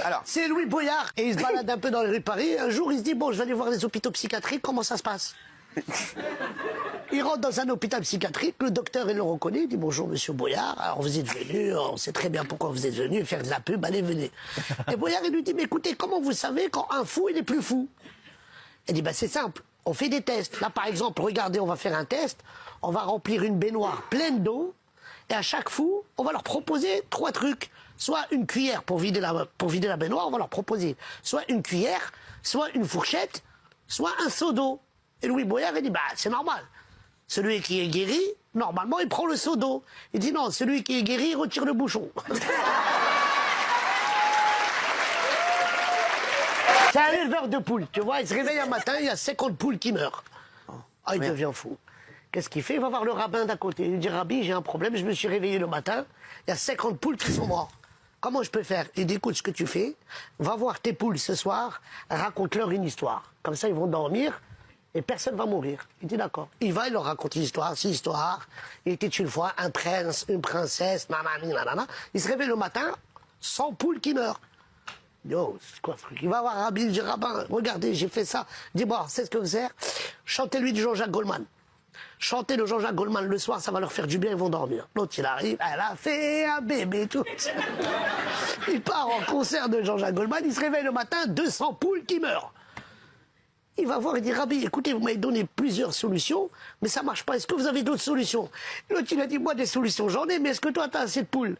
Alors. C'est Louis Boyard, et il se balade un peu dans les rues de Paris. Un jour, il se dit, bon, je vais aller voir les hôpitaux psychiatriques, comment ça se passe? Il rentre dans un hôpital psychiatrique, le docteur, il le reconnaît, il dit, bonjour, monsieur Boyard, alors vous êtes venu, on sait très bien pourquoi vous êtes venu, faire de la pub, allez, venez. Et Boyard, il lui dit, mais écoutez, comment vous savez quand un fou, il est plus fou? Il dit, bah, c'est simple, on fait des tests. Là, par exemple, regardez, on va faire un test, on va remplir une baignoire pleine d'eau, et à chaque fou, on va leur proposer 3 trucs. Soit une cuillère pour vider la baignoire, on va leur proposer soit une cuillère, soit une fourchette, soit un seau d'eau. Et Louis Boyard, il dit, bah, c'est normal. Celui qui est guéri, normalement, il prend le seau d'eau. Il dit, non, celui qui est guéri, il retire le bouchon. C'est un éleveur de poules, tu vois, il se réveille un matin, il y a 50 poules qui meurent. Ah, il devient fou. Qu'est-ce qu'il fait? Il va voir le rabbin d'à côté. Il lui dit, Rabbi, j'ai un problème, je me suis réveillé le matin, il y a 50 poules qui sont mortes. Comment je peux faire? Il dit, écoute, ce que tu fais, va voir tes poules ce soir, raconte-leur une histoire. Comme ça, ils vont dormir et personne va mourir. Il dit, d'accord. Il va, il leur raconte une histoire, c'est histoire. Il était une fois un prince, une princesse, nanani, nanana. Il se réveille le matin, 100 poules qui meurent. Yo, c'est quoi ce truc? Il va voir Rabbi, il dit, rabbin, regardez, j'ai fait ça. Dis-moi, c'est ce que vous faites? Chantez-lui du Jean-Jacques Goldman. Chanter le Jean-Jacques Goldman le soir, ça va leur faire du bien, ils vont dormir. L'autre, il arrive, elle a fait un bébé, tout. Il part en concert de Jean-Jacques Goldman, il se réveille le matin, 200 poules qui meurent. Il va voir, il dit, Rabbi, écoutez, vous m'avez donné plusieurs solutions, mais ça marche pas. Est-ce que vous avez d'autres solutions? L'autre, il a dit, moi, des solutions, j'en ai, mais est-ce que toi, t'as assez de poules?